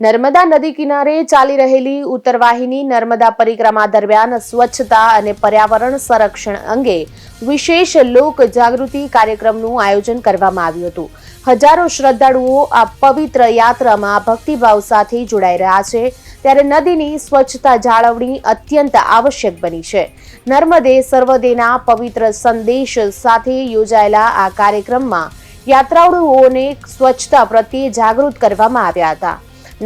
નર્મદા નદી કિનારે ચાલી રહેલી ઉત્તરવાહિની નર્મદા પરિક્રમા દરમિયાન સ્વચ્છતા અને પર્યાવરણ સંરક્ષણ અંગે વિશેષ લોક જાગૃતિ કાર્યક્રમનું આયોજન કરવામાં આવ્યું હતું. હજારો શ્રદ્ધાળુઓ આ પવિત્ર યાત્રામાં ભક્તિભાવ સાથે જોડાઈ રહ્યા છે, ત્યારે નદીની સ્વચ્છતા જાળવણી અત્યંત આવશ્યક બની છે. નર્મદે સર્વદેના પવિત્ર સંદેશ સાથે યોજાયેલા આ કાર્યક્રમમાં યાત્રાળુઓને સ્વચ્છતા પ્રત્યે જાગૃત કરવામાં આવ્યા હતા.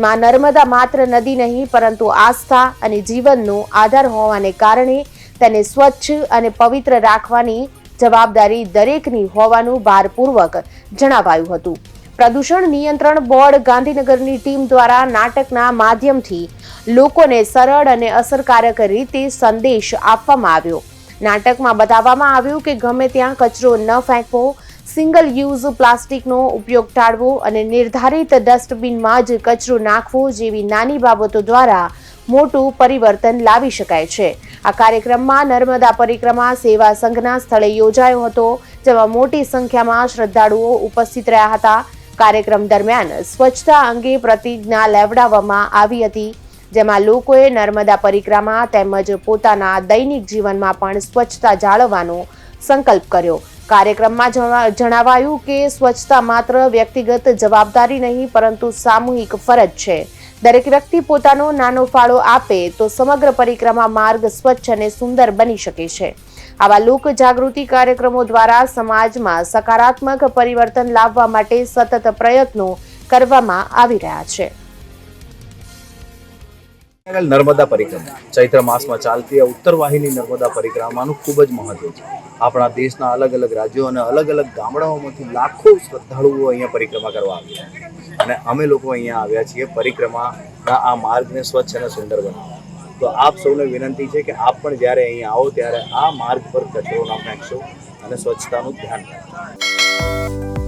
માં નર્મદા માત્ર નદી નહીં પરંતુ આસ્થા અને જીવનનો આધાર હોવાને કારણે તેને સ્વચ્છ અને પવિત્ર રાખવાની જવાબદારી દરેકની હોવાનું ભારપૂર્વક જણાવાયું હતું. પ્રદૂષણ નિયંત્રણ બોર્ડ ગાંધીનગરની ટીમ દ્વારા નાટકના માધ્યમથી લોકોને સરળ અને અસરકારક રીતે સંદેશ આપવામાં આવ્યો. નાટકમાં બતાવવામાં આવ્યું કે ગમે ત્યાં કચરો ન ફેંકવો, સિંગલ યુઝ પ્લાસ્ટિકનો ઉપયોગ ટાળવો અને નિર્ધારિત ડસ્ટબિનમાં જ કચરો નાખવો જેવી નાની બાબતો દ્વારા મોટું પરિવર્તન લાવી શકાય છે. આ કાર્યક્રમમાં નર્મદા પરિક્રમા સેવા સંઘના સ્થળે યોજાયો હતો, જેમાં મોટી સંખ્યામાં શ્રદ્ધાળુઓ ઉપસ્થિત રહ્યા હતા. કાર્યક્રમ દરમિયાન સ્વચ્છતા અંગે પ્રતિજ્ઞા લેવડાવવામાં આવી હતી, જેમાં લોકોએ નર્મદા પરિક્રમા તેમજ પોતાના દૈનિક જીવનમાં પણ સ્વચ્છતા જાળવવાનો સંકલ્પ કર્યો. કાર્યક્રમમાં જણાવાયું કે સ્વચ્છતા માત્ર વ્યક્તિગત જવાબદારી નહીં પરંતુ સામૂહિક ફરજ છે. દરેક વ્યક્તિ પોતાનો નાનો ફાળો આપે તો સમગ્ર પરિક્રમા માર્ગ સ્વચ્છ અને સુંદર બની શકે છે. આવા લોક જાગૃતિ કાર્યક્રમો દ્વારા સમાજમાં સકારાત્મક પરિવર્તન લાવવા માટે સતત પ્રયત્નો કરવામાં આવી રહ્યા છે. નર્મદા પરિક્રમા ચૈત્ર માસમાં ચાલતી આ ઉત્તરવાહિની નર્મદા પરિક્રમાનું ખૂબ જ મહત્વ છે. આપણા દેશના અલગ અલગ રાજ્યો અને અલગ અલગ ગામડાઓમાંથી લાખો શ્રદ્ધાળુઓ અહીંયા પરિક્રમા કરવા આવ્યા અને અમે લોકો અહીંયા આવ્યા છીએ પરિક્રમાના આ માર્ગને સ્વચ્છ અને સુંદર બનાવવા. તો આપ સૌને વિનંતી છે કે આપ પણ જ્યારે અહીંયા આવો ત્યારે આ માર્ગ પર કચરો ના ફેંકશો અને સ્વચ્છતાનું ધ્યાન રાખજો.